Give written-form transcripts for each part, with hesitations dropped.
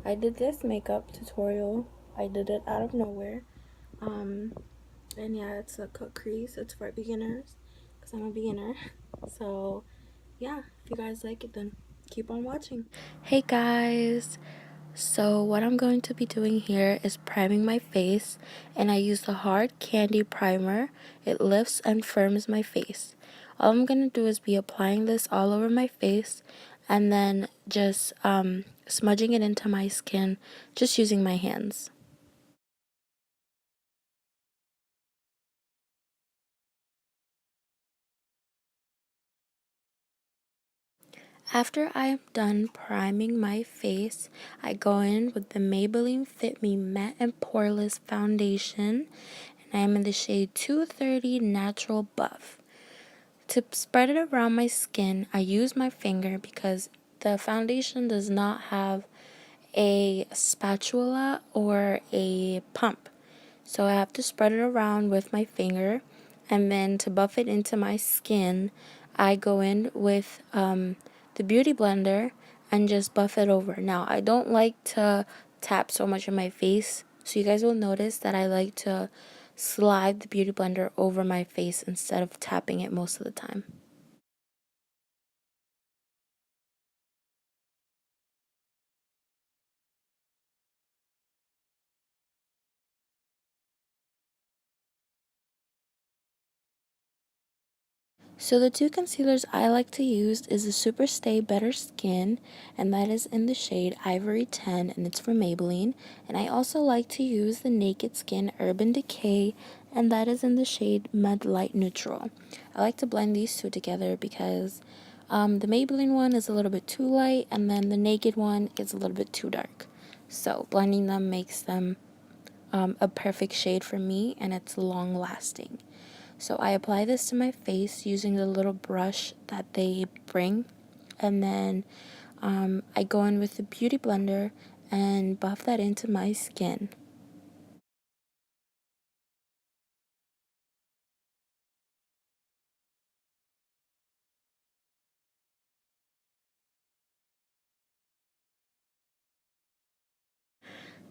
I did this makeup tutorial. I did it out of nowhere. And yeah, it's a cut crease. It's for beginners because I'm a beginner. So yeah, if you guys like it, then keep on watching. Hey guys, so what I'm going to be doing here is priming my face, and I use the hard candy primer. It lifts and firms my face. All I'm going to do is be applying this all over my face and then just smudging it into my skin just using my hands. After I am done priming my face, I go in with the Maybelline Fit Me Matte and Poreless Foundation, and I am in the shade 230 Natural Buff. To spread it around my skin, I use my finger because the foundation does not have a spatula or a pump. So I have to spread it around with my finger, and then to buff it into my skin, I go in with the Beauty Blender and just buff it over. Now, I don't like to tap so much on my face, so you guys will notice that I like to slide the Beauty Blender over my face instead of tapping it most of the time. So the two concealers I like to use is the Super Stay Better Skin, and that is in the shade Ivory 10, and it's from Maybelline. And I also like to use the Naked Skin Urban Decay, and that is in the shade Mud Light Neutral. I like to blend these two together because the Maybelline one is a little bit too light, and then the Naked one is a little bit too dark. So blending them makes them a perfect shade for me, and it's long lasting. So I apply this to my face using the little brush that they bring, and then I go in with the Beauty Blender and buff that into my skin.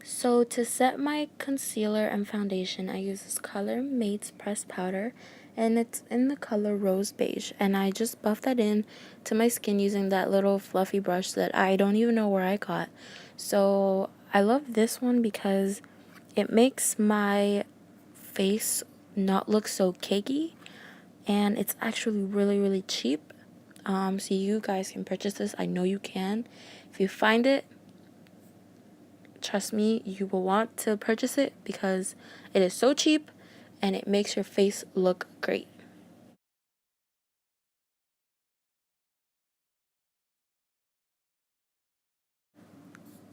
So to set my concealer and foundation, I use this Color Mates pressed powder, and it's in the color Rose Beige, and I just buff that in to my skin using that little fluffy brush that I don't even know where I got. So I love this one because it makes my face not look so cakey, and it's actually really cheap. So you guys can purchase this. I know you can. If you find it, trust me, you will want to purchase it because it is so cheap and it makes your face look great.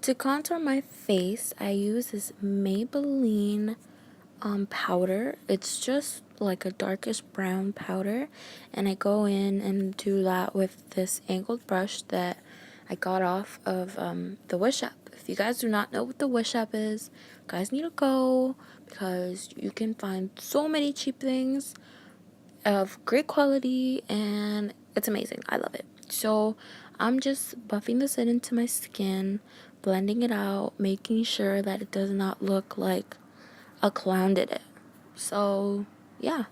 To contour my face, I use this Maybelline powder. It's just like a darkish brown powder, and I go in and do that with this angled brush that I got off of the Wish app. If you guys do not know what the Wish app is, you guys need to go because you can find so many cheap things of great quality, and it's amazing. I love it. So I'm just buffing this into my skin, blending it out, making sure that it does not look like a clown did it. So yeah.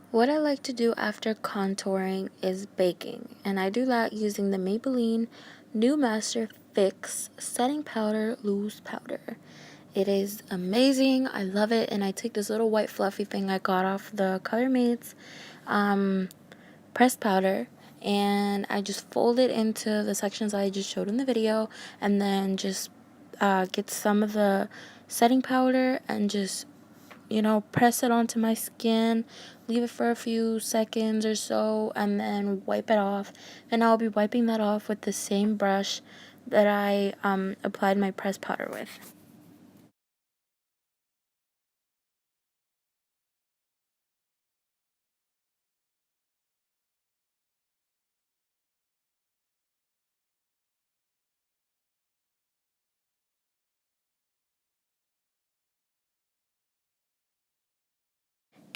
What I like to do after contouring is baking, and I do that using the Maybelline New Master Fix Setting Powder Loose Powder. It is amazing. I love it, and I take this little white fluffy thing I got off the Color Mates pressed powder, and I just fold it into the sections I just showed in the video, and then just get some of the setting powder and just press it onto my skin, leave it for a few seconds or so, and then wipe it off. And I'll be wiping that off with the same brush that I applied my pressed powder with.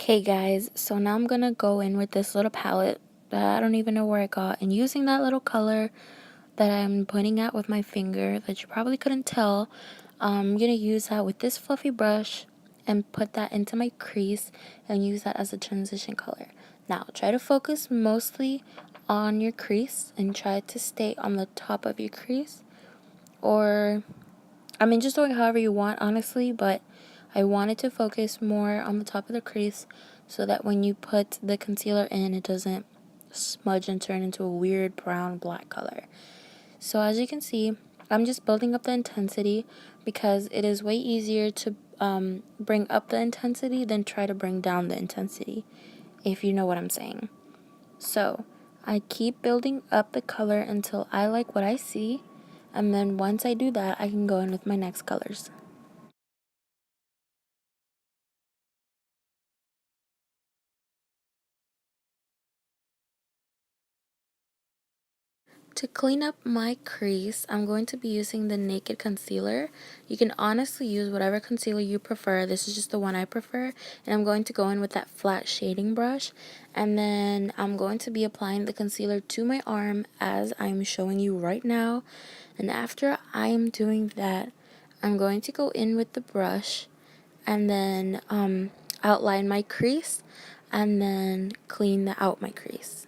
Okay guys, so now I'm gonna go in with this little palette that I don't even know where I got, and using that little color that I'm pointing at with my finger that you probably couldn't tell, I'm gonna use that with this fluffy brush and put that into my crease and use that as a transition color. Now try to focus mostly on your crease and try to stay on the top of your crease, or I mean just do it however you want honestly, but I wanted to focus more on the top of the crease so that when you put the concealer in, it doesn't smudge and turn into a weird brown black color. So as you can see, I'm just building up the intensity because it is way easier to bring up the intensity than try to bring down the intensity, if you know what I'm saying. So I keep building up the color until I like what I see, and then once I do that, I can go in with my next colors. To clean up my crease, I'm going to be using the Naked Concealer. You can honestly use whatever concealer you prefer. This is just the one I prefer. And I'm going to go in with that flat shading brush. And then I'm going to be applying the concealer to my arm as I'm showing you right now. And after I'm doing that, I'm going to go in with the brush and then outline my crease and then clean out my crease.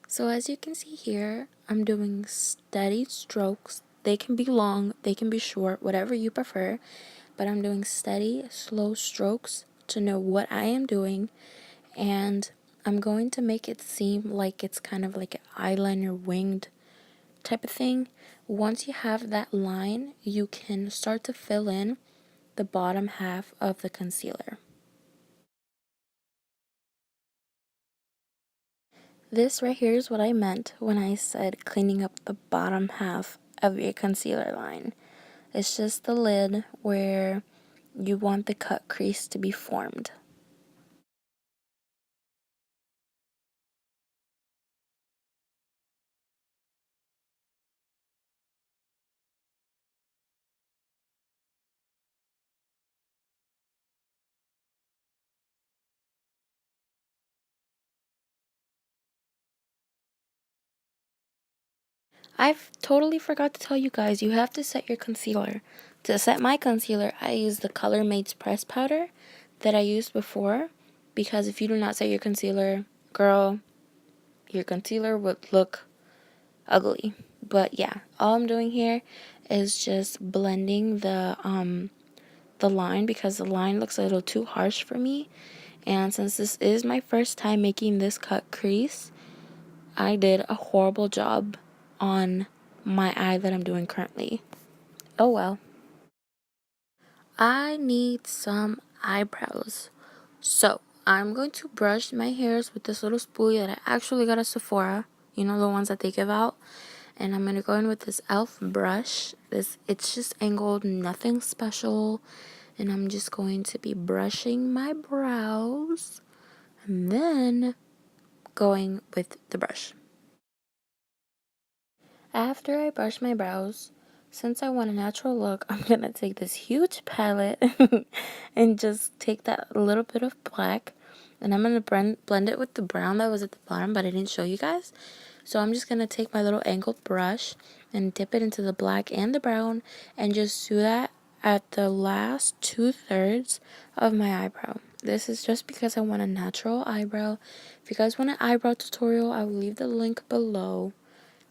So as you can see here, I'm doing steady strokes. They can be long, they can be short, whatever you prefer, but I'm doing steady, slow strokes to know what I am doing, and I'm going to make it seem like it's kind of like an eyeliner winged type of thing. Once you have that line, you can start to fill in the bottom half of the concealer. This right here is what I meant when I said cleaning up the bottom half of your concealer line. It's just the lid where you want the cut crease to be formed. I've totally forgot to tell you guys, you have to set your concealer. To set my concealer, I use the Color Mates press powder that I used before, because if you do not set your concealer, girl, your concealer would look ugly. But yeah, all I'm doing here is just blending the line because the line looks a little too harsh for me. And since this is my first time making this cut crease, I did a horrible job on my eye that I'm doing currently. Oh well. I need some eyebrows. So I'm going to brush my hairs with this little spoolie that I actually got at Sephora. You know, the ones that they give out. And I'm going to go in with this e.l.f. brush. It's just angled, nothing special. And I'm just going to be brushing my brows and then going with the brush. After I brush my brows, since I want a natural look, I'm going to take this huge palette and just take that little bit of black, and I'm going to blend it with the brown that was at the bottom, but I didn't show you guys. So I'm just going to take my little angled brush and dip it into the black and the brown and just do that at the last 2/3 of my eyebrow. This is just because I want a natural eyebrow. If you guys want an eyebrow tutorial, I will leave the link below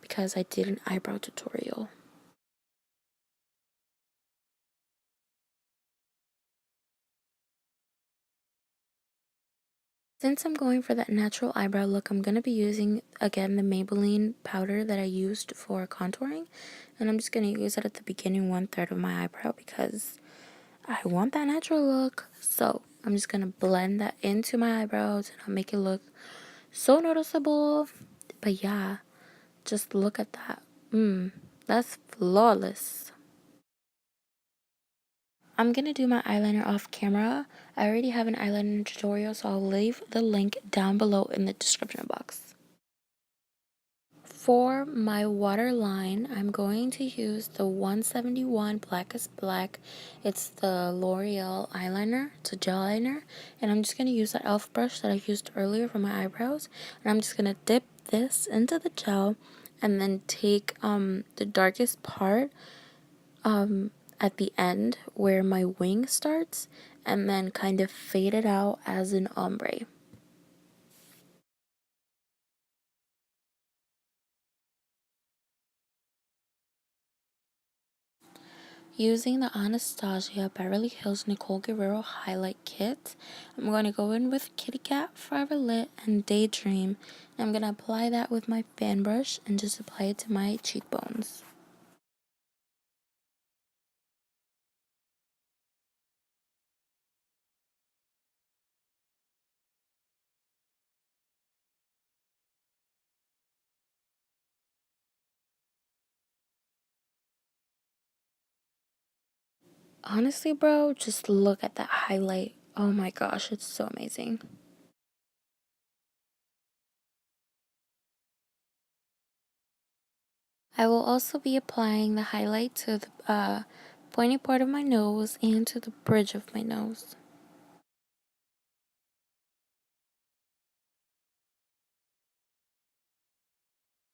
because I did an eyebrow tutorial. Since I'm going for that natural eyebrow look, I'm going to be using, again, the Maybelline powder that I used for contouring. And I'm just going to use it at the beginning 1/3 of my eyebrow because I want that natural look. So I'm just going to blend that into my eyebrows and I'll make it look So noticeable. But yeah, just look at that. That's flawless. I'm gonna do my eyeliner off camera. I already have an eyeliner tutorial, so I'll leave the link down below in the description box. For my waterline, I'm going to use the 171 Blackest Black. It's the L'Oreal eyeliner. It's a gel liner. And I'm just going to use that e.l.f. brush that I used earlier for my eyebrows. And I'm just going to dip this into the gel and then take the darkest part at the end where my wing starts and then kind of fade it out as an ombre. Using the Anastasia Beverly Hills Nicole Guerrero Highlight Kit, I'm going to go in with Kitty Cat, Forever Lit, and Daydream. I'm going to apply that with my fan brush and just apply it to my cheekbones. Honestly, bro, just look at that highlight. Oh my gosh, it's so amazing. I will also be applying the highlight to the pointy part of my nose and to the bridge of my nose.